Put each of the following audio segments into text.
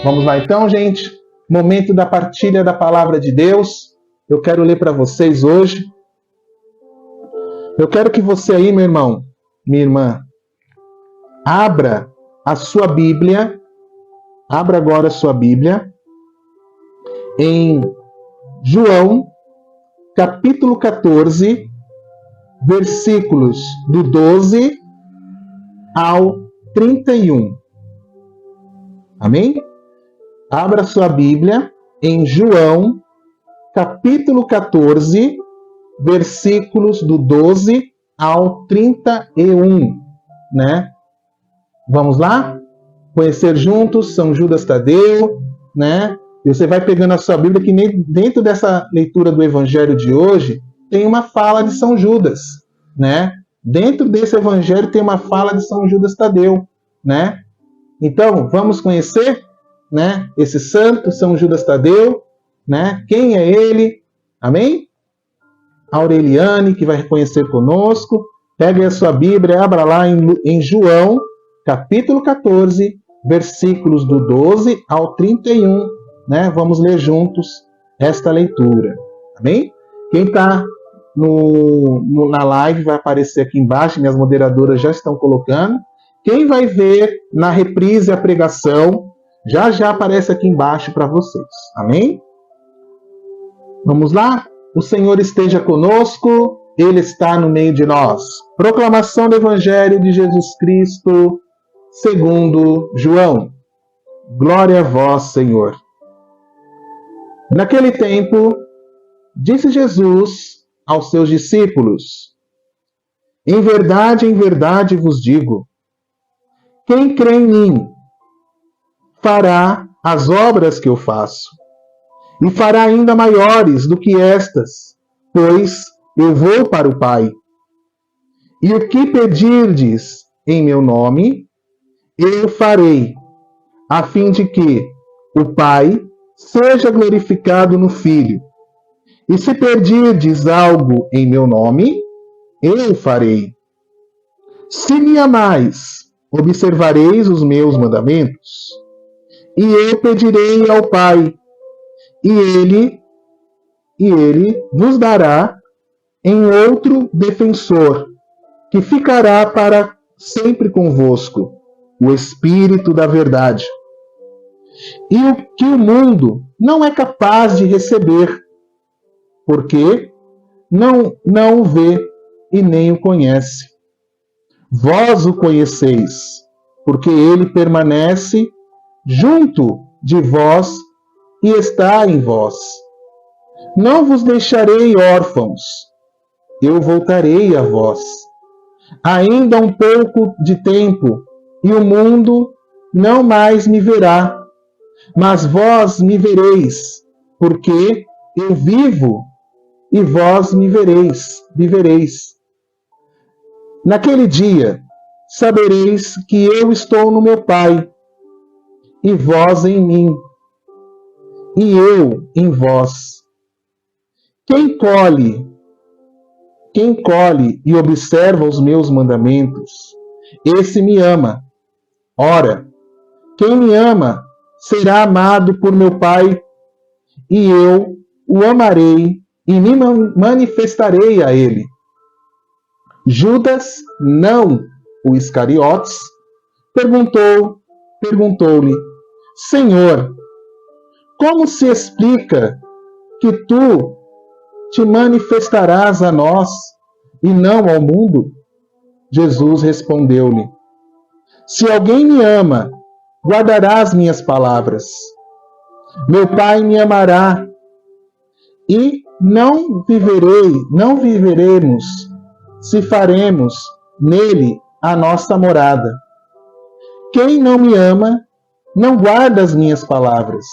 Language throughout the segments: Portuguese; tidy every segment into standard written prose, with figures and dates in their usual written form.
Vamos lá então, gente. Momento da partilha da palavra de Deus. Eu quero ler para vocês hoje. Eu quero que você aí, meu irmão, minha irmã, abra a sua Bíblia. Abra agora a sua Bíblia em João, capítulo 14, versículos do 12 ao 31. Amém? Abra sua Bíblia em João, capítulo 14, versículos do 12 ao 31, né? Vamos lá? Conhecer juntos São Judas Tadeu, né? E você vai pegando a sua Bíblia, que dentro dessa leitura do Evangelho de hoje, tem uma fala de São Judas, né? Dentro desse Evangelho tem uma fala de São Judas Tadeu, né? Então, vamos conhecer, né, esse santo, São Judas Tadeu, né? Quem é ele? Amém? A Aureliane, que vai reconhecer conosco. Pegue a sua Bíblia, abra lá em João, capítulo 14, versículos do 12 ao 31, né? Vamos ler juntos esta leitura. Amém? Quem está na live vai aparecer aqui embaixo, minhas moderadoras já estão colocando. Quem vai ver na reprise a pregação, já aparece aqui embaixo para vocês. Amém? Vamos lá? O Senhor esteja conosco, Ele está no meio de nós. Proclamação do Evangelho de Jesus Cristo, segundo João. Glória a vós, Senhor. Naquele tempo, disse Jesus aos seus discípulos: em verdade vos digo, quem crê em mim fará as obras que eu faço, e fará ainda maiores do que estas, pois eu vou para o Pai. E o que pedirdes em meu nome, eu farei, a fim de que o Pai seja glorificado no Filho. E se pedirdes algo em meu nome, eu farei. Se me amais, observareis os meus mandamentos. E eu pedirei ao Pai, e ele vos dará em outro defensor, que ficará para sempre convosco, o Espírito da verdade. E o que o mundo não é capaz de receber, porque não o vê e nem o conhece. Vós o conheceis, porque ele permanece junto de vós e está em vós. Não vos deixarei órfãos, eu voltarei a vós. Ainda um pouco de tempo, e o mundo não mais me verá, mas vós me vereis, porque eu vivo, e vós me vivereis. Naquele dia, sabereis que eu estou no meu Pai, e vós em mim, e eu em vós. Quem colhe e observa os meus mandamentos, esse me ama. Ora, quem me ama será amado por meu Pai, e eu o amarei e me manifestarei a ele. Judas, não o Iscariotes, perguntou-lhe: Senhor, como se explica que tu te manifestarás a nós e não ao mundo? Jesus respondeu-lhe: se alguém me ama, guardará as minhas palavras. Meu Pai me amará, e não viveremos se faremos nele a nossa morada. Quem não me ama, não guarda as minhas palavras.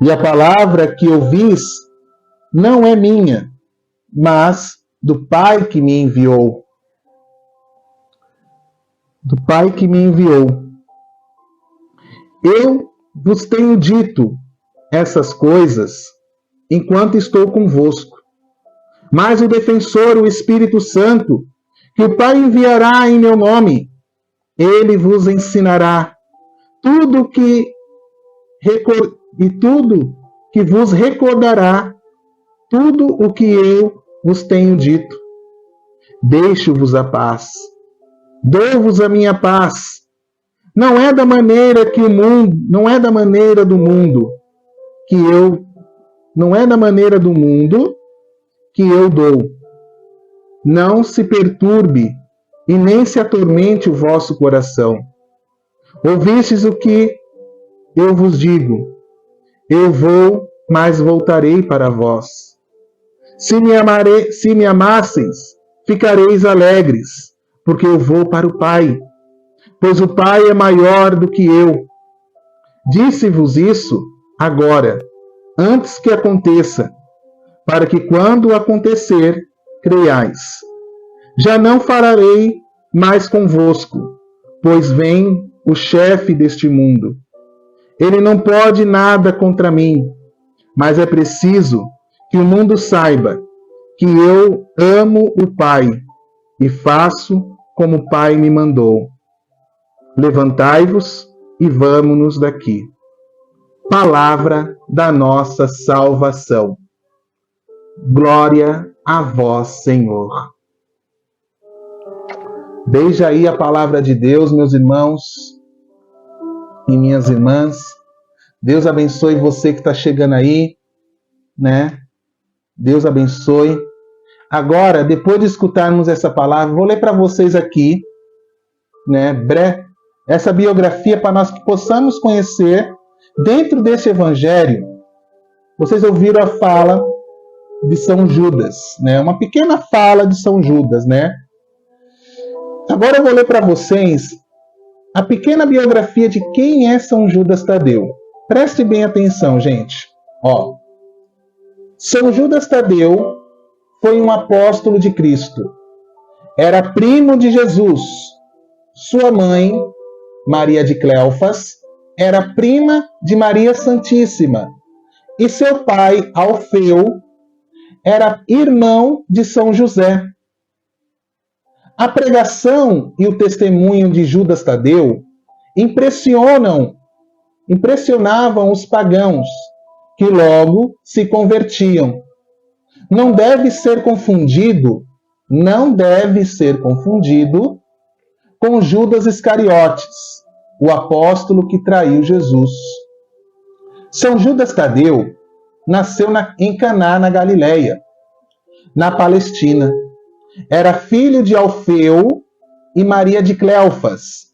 E a palavra que ouvis não é minha, mas do Pai que me enviou. Do Pai que me enviou. Eu vos tenho dito essas coisas enquanto estou convosco. Mas o defensor, o Espírito Santo, que o Pai enviará em meu nome, ele vos ensinará tudo o que e tudo que vos recordará tudo o que eu vos tenho dito. Deixo-vos a paz. Dou-vos a minha paz. Não é da maneira que o mundo, não é da maneira do mundo que eu, não é da maneira do mundo que eu dou. Não se perturbe e nem se atormente o vosso coração. Ouvistes o que eu vos digo. Eu vou, mas voltarei para vós. Se me amasseis, ficareis alegres, porque eu vou para o Pai, pois o Pai é maior do que eu. Disse-vos isso agora, antes que aconteça, para que quando acontecer, creiais. Já não falarei mais convosco, pois vem o chefe deste mundo. Ele não pode nada contra mim, mas é preciso que o mundo saiba que eu amo o Pai e faço como o Pai me mandou. Levantai-vos e vamo-nos daqui. Palavra da nossa salvação. Glória a vós, Senhor. Veja aí a palavra de Deus, meus irmãos e minhas irmãs. Deus abençoe você que está chegando aí, né? Deus abençoe. Agora, depois de escutarmos essa palavra, vou ler para vocês aqui, né, essa biografia para nós que possamos conhecer dentro desse evangelho. Vocês ouviram a fala de São Judas, né? Uma pequena fala de São Judas, né? Agora eu vou ler para vocês a pequena biografia de quem é São Judas Tadeu. Preste bem atenção, gente. Ó, São Judas Tadeu foi um apóstolo de Cristo. Era primo de Jesus. Sua mãe, Maria de Cleofas, era prima de Maria Santíssima. E seu pai, Alfeu, era irmão de São José. A pregação e o testemunho de Judas Tadeu impressionavam os pagãos, que logo se convertiam. Não deve ser confundido com Judas Iscariotes, o apóstolo que traiu Jesus. São Judas Tadeu nasceu em Caná, na Galileia, na Palestina. Era filho de Alfeu e Maria de Cleofas.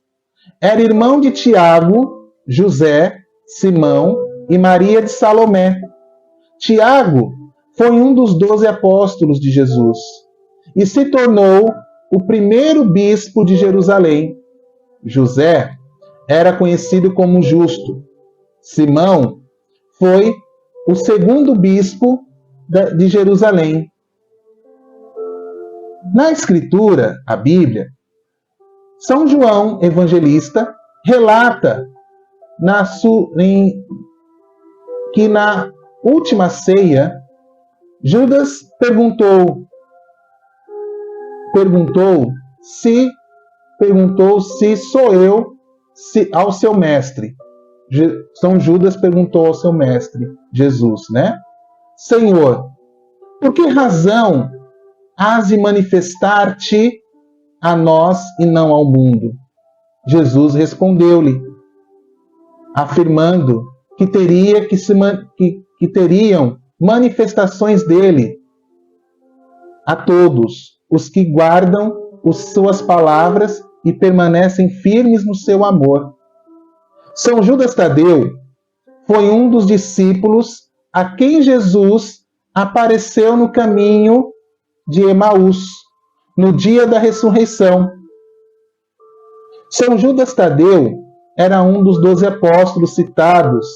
Era irmão de Tiago, José, Simão e Maria de Salomé. Tiago foi um dos 12 apóstolos de Jesus e se tornou o primeiro bispo de Jerusalém. José era conhecido como Justo. Simão foi o segundo bispo de Jerusalém. Na Escritura, a Bíblia, São João Evangelista relata que na última ceia, Judas perguntou se sou eu ao seu mestre. São Judas perguntou ao seu mestre, Jesus, né? Senhor, por que razão hás de manifestar-te a nós e não ao mundo? Jesus respondeu-lhe, afirmando que teriam manifestações dele a todos os que guardam suas palavras e permanecem firmes no seu amor. São Judas Tadeu foi um dos discípulos a quem Jesus apareceu no caminho de Emaús, no dia da ressurreição. São Judas Tadeu era um dos 12 apóstolos citados,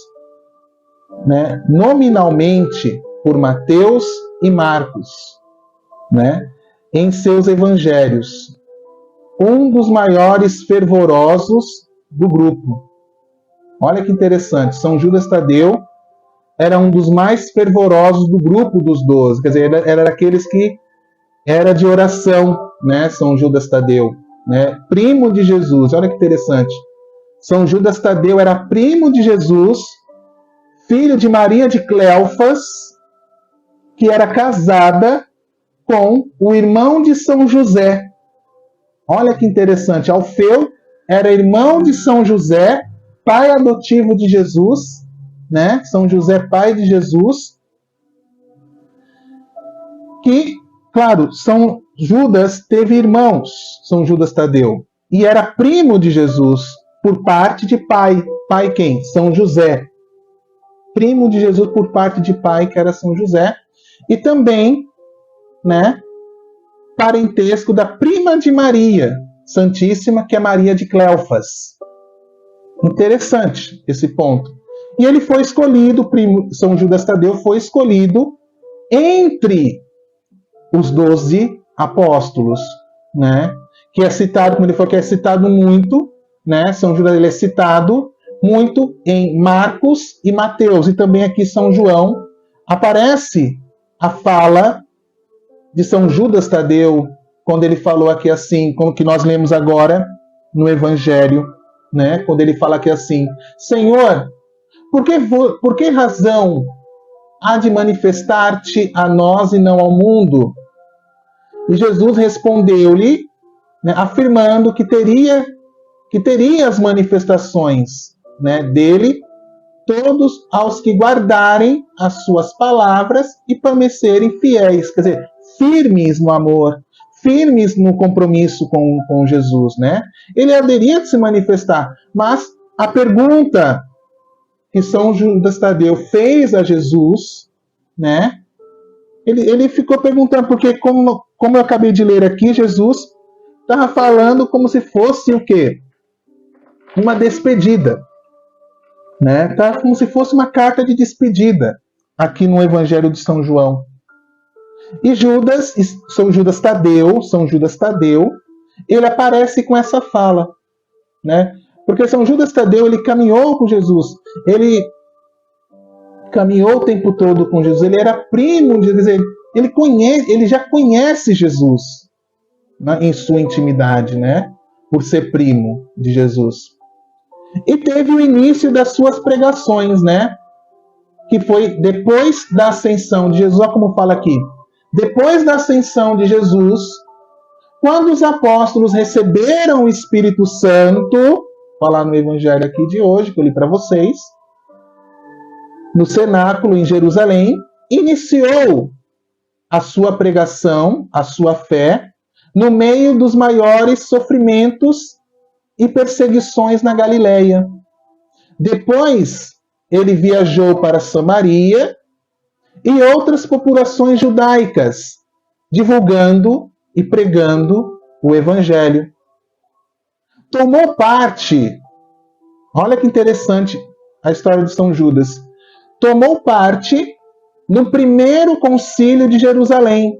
né, nominalmente por Mateus e Marcos, né, em seus evangelhos. Um dos maiores fervorosos do grupo. Olha que interessante, São Judas Tadeu era um dos mais fervorosos do grupo dos 12, quer dizer, era daqueles que era de oração, né, São Judas Tadeu, né, primo de Jesus. Olha que interessante. São Judas Tadeu era primo de Jesus filho de Maria de Cleofas, que era casada com o irmão de São José. Olha que interessante, Alfeu era irmão de São José, pai adotivo de Jesus, né? São José, pai de Jesus, que, claro, São Judas teve irmãos, São Judas Tadeu, e era primo de Jesus por parte de pai. Pai quem? São José. Primo de Jesus por parte de pai, que era São José, e também, né, parentesco da prima de Maria Santíssima, que é Maria de Cleofas. Interessante esse ponto. E ele foi escolhido, São Judas Tadeu foi escolhido entre os 12 apóstolos, né? Que é citado, como ele falou, que é citado muito, né? São Judas, ele é citado muito em Marcos e Mateus, e também aqui São João. Aparece a fala de São Judas Tadeu, quando ele falou aqui assim, como que nós lemos agora no Evangelho, né? Quando ele fala aqui assim: Senhor, por que razão há de manifestar-te a nós e não ao mundo? E Jesus respondeu-lhe, né, afirmando que teria as manifestações, né, dele, todos aos que guardarem as suas palavras e permanecerem fiéis, quer dizer, firmes no amor, firmes no compromisso com Jesus, né? Ele haveria de se manifestar, mas a pergunta que São Judas Tadeu fez a Jesus, né? Ele ficou perguntando, porque como eu acabei de ler aqui, Jesus estava falando como se fosse o quê? Uma despedida, né? Tá como se fosse uma carta de despedida aqui no Evangelho de São João. E São Judas Tadeu, ele aparece com essa fala, né? Porque São Judas Tadeu, ele caminhou com Jesus, ele caminhou o tempo todo com Jesus, ele era primo de Jesus, ele já conhece Jesus, né, em sua intimidade, né? Por ser primo de Jesus. E teve o início das suas pregações, né? Que foi depois da ascensão de Jesus. Olha como fala aqui. Depois da ascensão de Jesus, quando os apóstolos receberam o Espírito Santo, falar no Evangelho aqui de hoje, que eu li para vocês, no cenáculo em Jerusalém, iniciou a sua pregação, a sua fé, no meio dos maiores sofrimentos e perseguições na Galileia. Depois, ele viajou para Samaria e outras populações judaicas, divulgando e pregando o Evangelho. Tomou parte, olha que interessante a história de São Judas, tomou parte no primeiro concílio de Jerusalém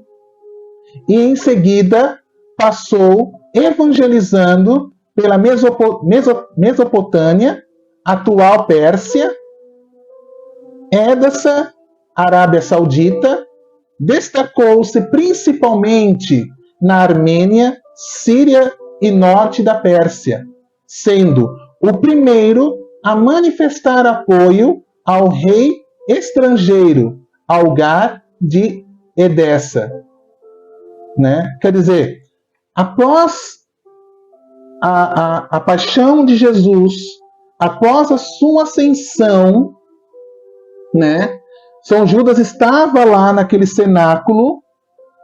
e em seguida passou evangelizando pela Mesopotâmia, atual Pérsia, Édessa, Arábia Saudita, destacou-se principalmente na Armênia, Síria e norte da Pérsia, sendo o primeiro a manifestar apoio ao rei estrangeiro, Algar de Edessa, né? Quer dizer, após a paixão de Jesus, após a sua ascensão, né? São Judas estava lá naquele cenáculo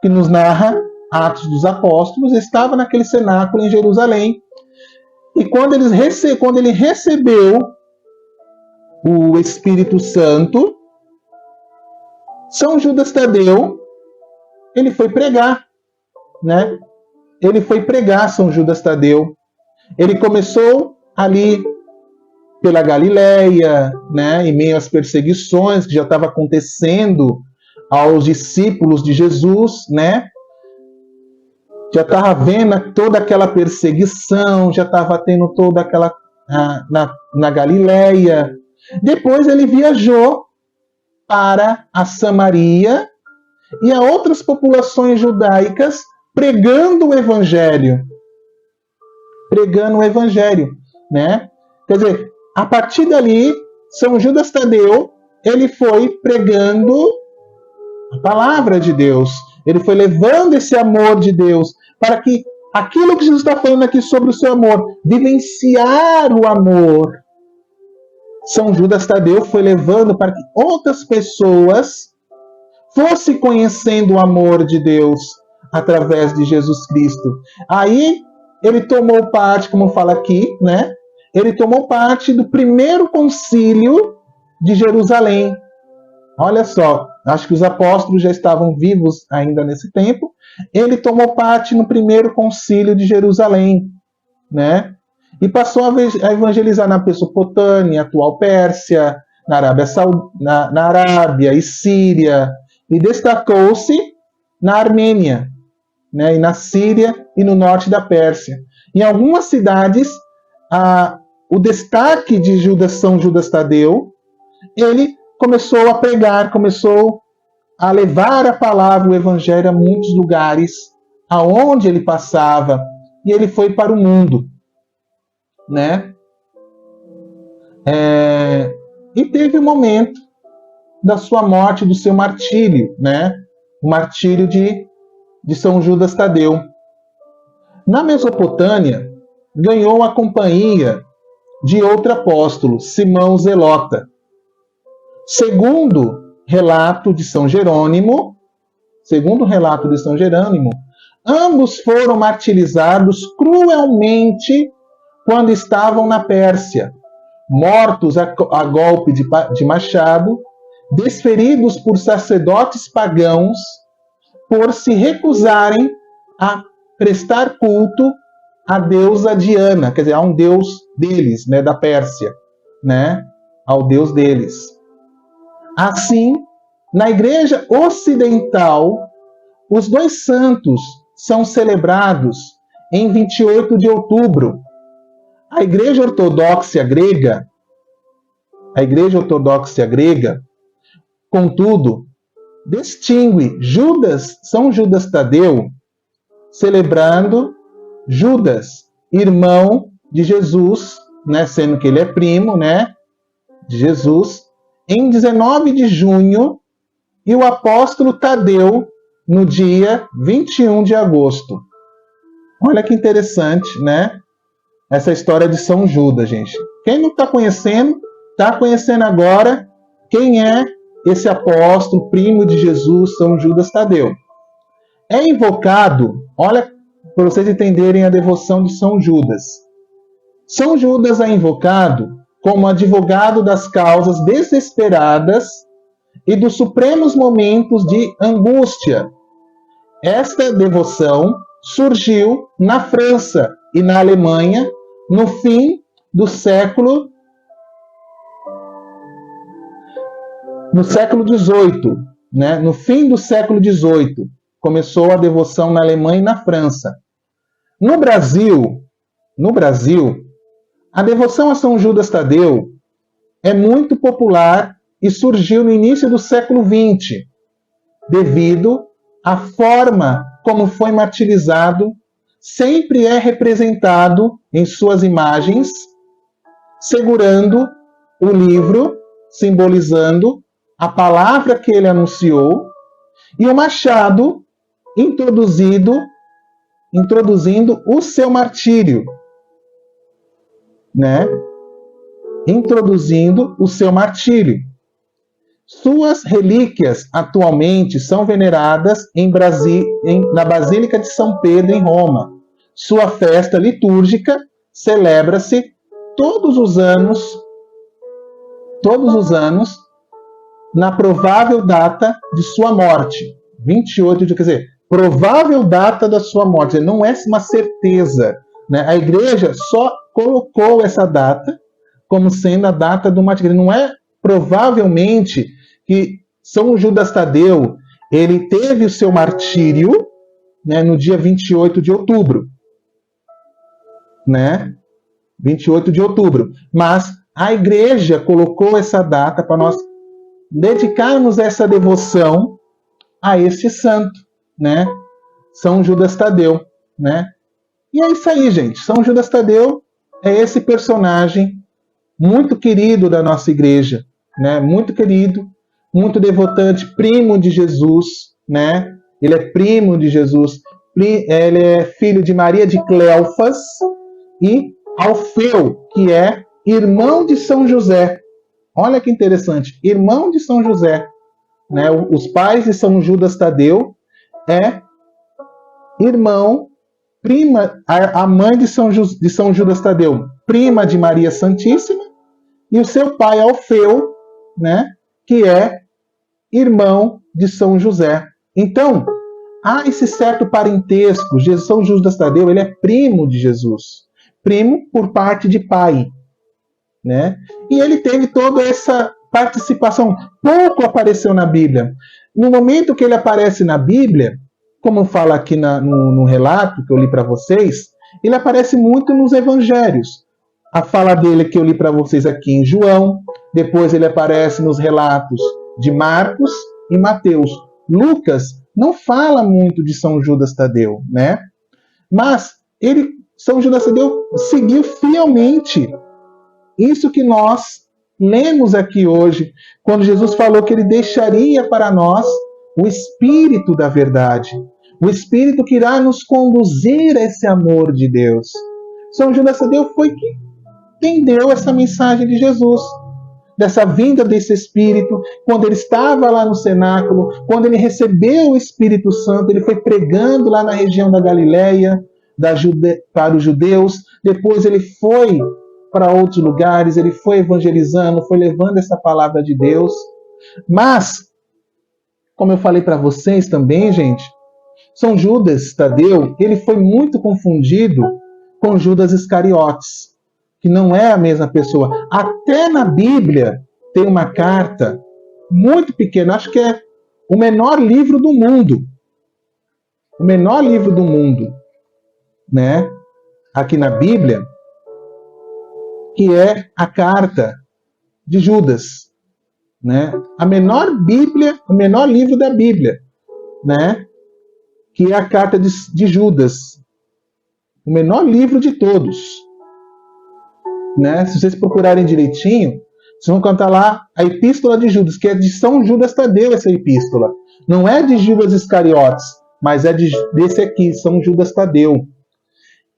que nos narra Atos dos Apóstolos, estava naquele cenáculo em Jerusalém. E quando ele recebeu o Espírito Santo, São Judas Tadeu, ele foi pregar, né? Ele foi pregar, São Judas Tadeu. Ele começou ali pela Galileia, né, em meio às perseguições que já estavam acontecendo aos discípulos de Jesus, né? Já estava vendo toda aquela perseguição, já estava tendo toda aquela na Galileia. Depois ele viajou para a Samaria e a outras populações judaicas pregando o Evangelho. Pregando o Evangelho, né? Quer dizer, a partir dali, São Judas Tadeu ele foi pregando a palavra de Deus. Ele foi levando esse amor de Deus para que aquilo que Jesus está falando aqui sobre o seu amor, vivenciar o amor. São Judas Tadeu foi levando para que outras pessoas fossem conhecendo o amor de Deus através de Jesus Cristo. Aí ele tomou parte, como fala aqui, né? Ele tomou parte do primeiro concílio de Jerusalém. Olha só, acho que os apóstolos já estavam vivos ainda nesse tempo. Ele tomou parte no primeiro concílio de Jerusalém, né? E passou a evangelizar na Mesopotâmia, atual Pérsia, na Arábia e Síria, e destacou-se na Armênia, né? E na Síria e no norte da Pérsia. Em algumas cidades, o destaque de São Judas Tadeu, ele começou a pregar, começou a levar a palavra, o evangelho a muitos lugares, aonde ele passava, e ele foi para o mundo, né? E teve o momento da sua morte, do seu martírio, né? O martírio de São Judas Tadeu. Na Mesopotâmia, ganhou a companhia de outro apóstolo, Simão Zelota. Segundo relato de São Jerônimo, ambos foram martirizados cruelmente quando estavam na Pérsia, mortos a golpe de machado, desferidos por sacerdotes pagãos por se recusarem a prestar culto à deusa Diana, quer dizer, a um deus deles, né, da Pérsia, né, ao deus deles. Assim, na Igreja Ocidental, os dois santos são celebrados em 28 de outubro. A Igreja Ortodoxa Grega, contudo, distingue São Judas Tadeu, celebrando Judas, irmão de Jesus, né, sendo que ele é primo, né, de Jesus, em 19 de junho, e o apóstolo Tadeu no dia 21 de agosto. Olha que interessante, né? Essa história de São Judas, gente. Quem não está conhecendo agora quem é esse apóstolo, primo de Jesus, São Judas Tadeu. É invocado, olha, para vocês entenderem a devoção de São Judas. São Judas é invocado como advogado das causas desesperadas e dos supremos momentos de angústia. Esta devoção surgiu na França e na Alemanha no fim do século XVIII, né? No fim do século XVIII começou a devoção na Alemanha e na França. No Brasil, a devoção a São Judas Tadeu é muito popular e surgiu no início do século XX, devido à forma como foi martirizado. Sempre é representado em suas imagens, segurando o livro, simbolizando a palavra que ele anunciou, e o machado introduzindo o seu martírio, né? Introduzindo o seu martírio. Suas relíquias atualmente são veneradas na Basílica de São Pedro, em Roma. Sua festa litúrgica celebra-se todos os anos, na provável data de sua morte. 28 de, quer dizer, provável data da sua morte, não é uma certeza, né? A igreja só colocou essa data como sendo a data do martírio. Não é provavelmente que São Judas Tadeu ele teve o seu martírio, né, no dia 28 de outubro. Né? 28 de outubro. Mas a igreja colocou essa data para nós dedicarmos essa devoção a esse santo, né? São Judas Tadeu, né? E é isso aí, gente. São Judas Tadeu é esse personagem muito querido da nossa igreja, né? Muito querido, muito devotante, primo de Jesus, né? Ele é primo de Jesus, ele é filho de Maria de Cleofas e Alfeu, que é irmão de São José. Olha que interessante, irmão de São José, né? Os pais de São Judas Tadeu é irmão, prima, a mãe de São Judas Tadeu, prima de Maria Santíssima, e o seu pai Alfeu, né? Que é irmão de São José. Então, há esse certo parentesco. São Judas Tadeu, ele é primo de Jesus, primo por parte de pai, né? E ele teve toda essa participação. Pouco apareceu na Bíblia. No momento que ele aparece na Bíblia, como fala aqui no relato que eu li para vocês, ele aparece muito nos evangelhos. A fala dele que eu li para vocês aqui em João, depois ele aparece nos relatos de Marcos e Mateus. Lucas não fala muito de São Judas Tadeu, né? Mas São Judas Tadeu seguiu fielmente isso que nós lemos aqui hoje, quando Jesus falou que ele deixaria para nós o Espírito da verdade, o Espírito que irá nos conduzir a esse amor de Deus. São Judas Tadeu foi que entendeu essa mensagem de Jesus, dessa vinda desse Espírito, quando ele estava lá no cenáculo, quando ele recebeu o Espírito Santo, ele foi pregando lá na região da Galileia, para os judeus, depois ele foi para outros lugares, ele foi evangelizando, foi levando essa palavra de Deus. Mas, como eu falei para vocês também, gente, São Judas Tadeu, ele foi muito confundido com Judas Iscariotes, que não é a mesma pessoa. Até na Bíblia tem uma carta muito pequena, acho que é o menor livro do mundo. O menor livro do mundo, né? Aqui na Bíblia, que é a carta de Judas, né? A menor Bíblia, o menor livro da Bíblia, né? Que é a carta de Judas, o menor livro de todos, né? Se vocês procurarem direitinho, vocês vão encontrar lá a Epístola de Judas, que é de São Judas Tadeu essa epístola. Não é de Judas Iscariotes, mas é desse aqui, São Judas Tadeu.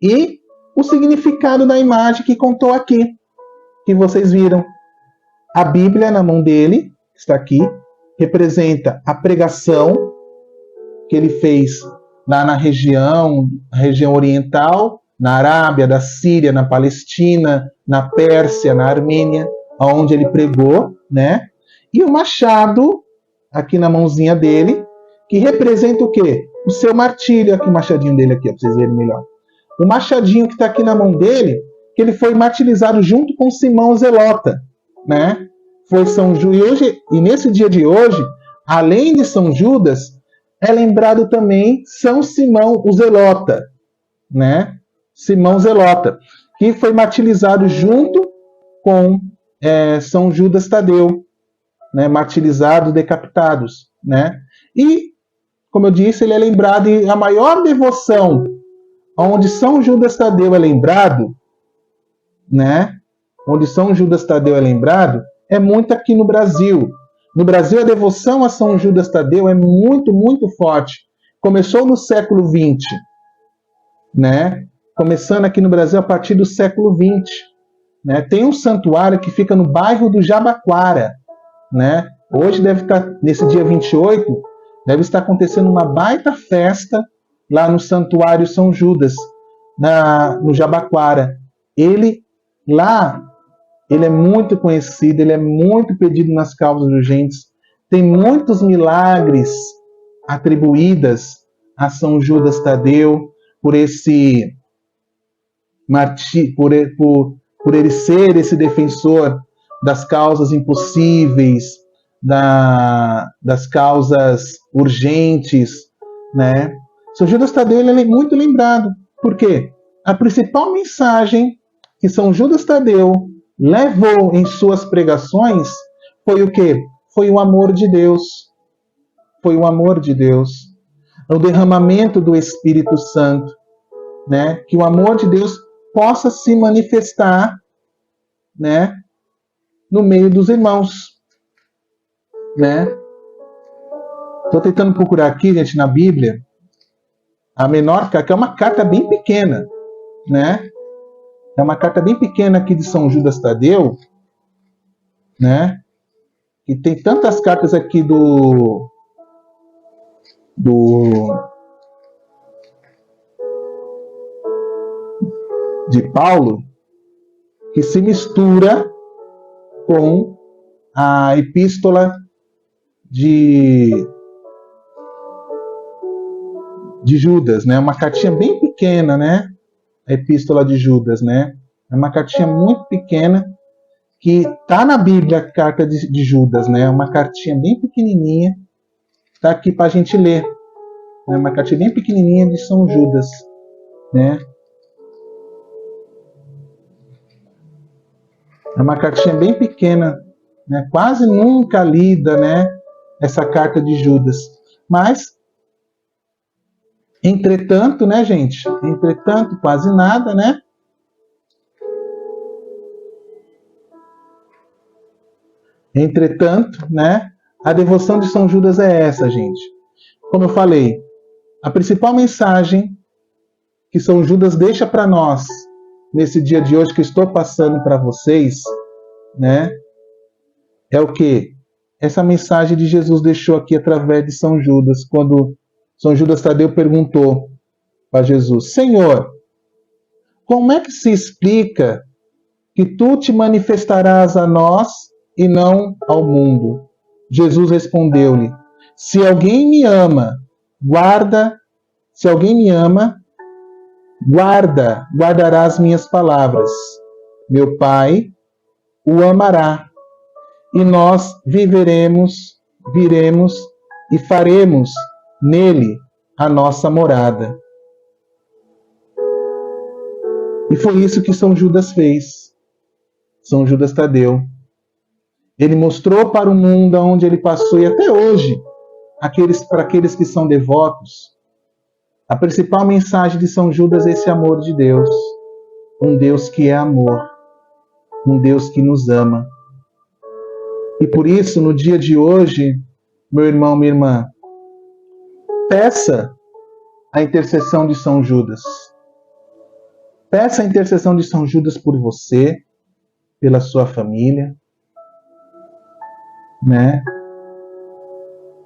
E o significado da imagem que contou aqui, que vocês viram. A Bíblia na mão dele, que está aqui, representa a pregação que ele fez lá na região oriental, na Arábia, da Síria, na Palestina, na Pérsia, na Armênia, onde ele pregou, né? E o machado, aqui na mãozinha dele, que representa o quê? O seu martírio. Aqui o machadinho dele aqui, para vocês verem melhor. O machadinho que está aqui na mão dele, que ele foi martirizado junto com Simão Zelota, né? Foi São Judas. E nesse dia de hoje, além de São Judas, é lembrado também São Simão o Zelota, né? Simão Zelota, que foi martirizado junto com São Judas Tadeu, né? Martirizados, decapitados, né? E, como eu disse, ele é lembrado, e a maior devoção onde São Judas Tadeu é lembrado, né? Onde São Judas Tadeu é lembrado, é muito aqui no Brasil. No Brasil, a devoção a São Judas Tadeu é muito, muito forte. Começou no século XX, né? Começando aqui no Brasil a partir do século XX. Né? Tem um santuário que fica no bairro do Jabaquara, né? Hoje deve estar, nesse dia 28, deve estar acontecendo uma baita festa lá no Santuário São Judas, no Jabaquara. Ele é muito conhecido, ele é muito pedido nas causas urgentes. Tem muitos milagres atribuídos a São Judas Tadeu por esse por ele ser esse defensor das causas impossíveis, das causas urgentes, né? São Judas Tadeu ele é muito lembrado. Por quê? A principal mensagem que São Judas Tadeu levou em suas pregações foi o quê? Foi o amor de Deus. Foi o amor de Deus. O derramamento do Espírito Santo, né? Que o amor de Deus possa se manifestar, né? No meio dos irmãos. né? Estou tentando procurar aqui, gente, na Bíblia, a menor, que é uma carta bem pequena, né? É uma carta bem pequena aqui de São Judas Tadeu, né? E tem tantas cartas aqui de Paulo que se mistura com a epístola de Judas, né? Uma cartinha bem pequena, né? A epístola de Judas, né? É uma cartinha muito pequena que tá na Bíblia, a carta de Judas, né? Uma cartinha bem pequenininha, tá aqui para a gente ler. É uma cartinha bem pequenininha de São Judas, né? É uma cartinha bem pequena, né? Quase nunca lida, né? Essa carta de Judas. Mas, entretanto, né, gente? Entretanto, quase nada, né? Entretanto, né? A devoção de São Judas é essa, gente. Como eu falei, a principal mensagem que São Judas deixa para nós nesse dia de hoje que estou passando para vocês, né? É o que? Essa mensagem de Jesus deixou aqui através de São Judas, quando São Judas Tadeu perguntou para Jesus: Senhor, como é que se explica que tu te manifestarás a nós e não ao mundo? Jesus respondeu-lhe: se alguém me ama, guardará as minhas palavras. Meu Pai o amará, e nós viremos e faremos nele a nossa morada. E foi isso que São Judas fez. São Judas Tadeu. Ele mostrou para o mundo onde ele passou, e até hoje, para aqueles que são devotos, a principal mensagem de São Judas é esse amor de Deus. Um Deus que é amor. Um Deus que nos ama. E por isso, no dia de hoje, meu irmão, minha irmã, peça a intercessão de São Judas. Peça a intercessão de São Judas por você, pela sua família, né?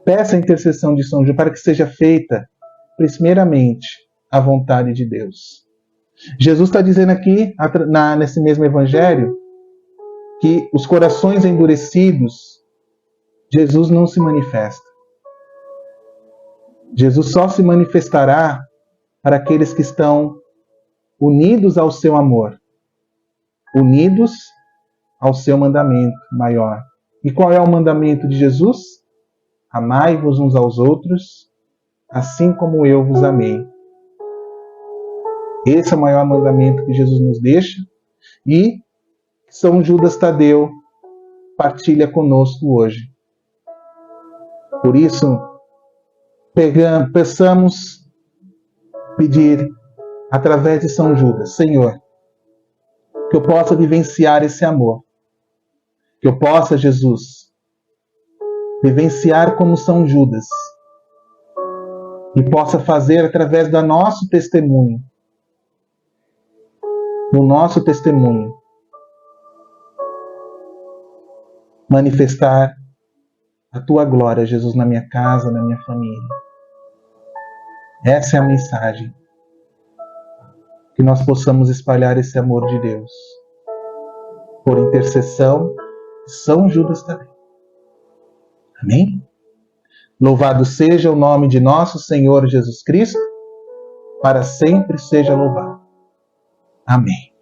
Peça a intercessão de São Judas para que seja feita, primeiramente, a vontade de Deus. Jesus está dizendo aqui, nesse mesmo evangelho, que os corações endurecidos, Jesus não se manifesta. Jesus só se manifestará para aqueles que estão unidos ao seu amor, unidos ao seu mandamento maior. E qual é o mandamento de Jesus? Amai-vos uns aos outros, assim como eu vos amei. Esse é o maior mandamento que Jesus nos deixa, e São Judas Tadeu partilha conosco hoje. Por isso, peçamos pedir através de São Judas: Senhor, que eu possa vivenciar esse amor, que eu possa, Jesus, vivenciar como São Judas, e possa fazer através do nosso testemunho, manifestar a tua glória, Jesus, na minha casa, na minha família. Essa é a mensagem. Que nós possamos espalhar esse amor de Deus por intercessão de São Judas Tadeu. Amém? Louvado seja o nome de nosso Senhor Jesus Cristo, para sempre seja louvado. Amém.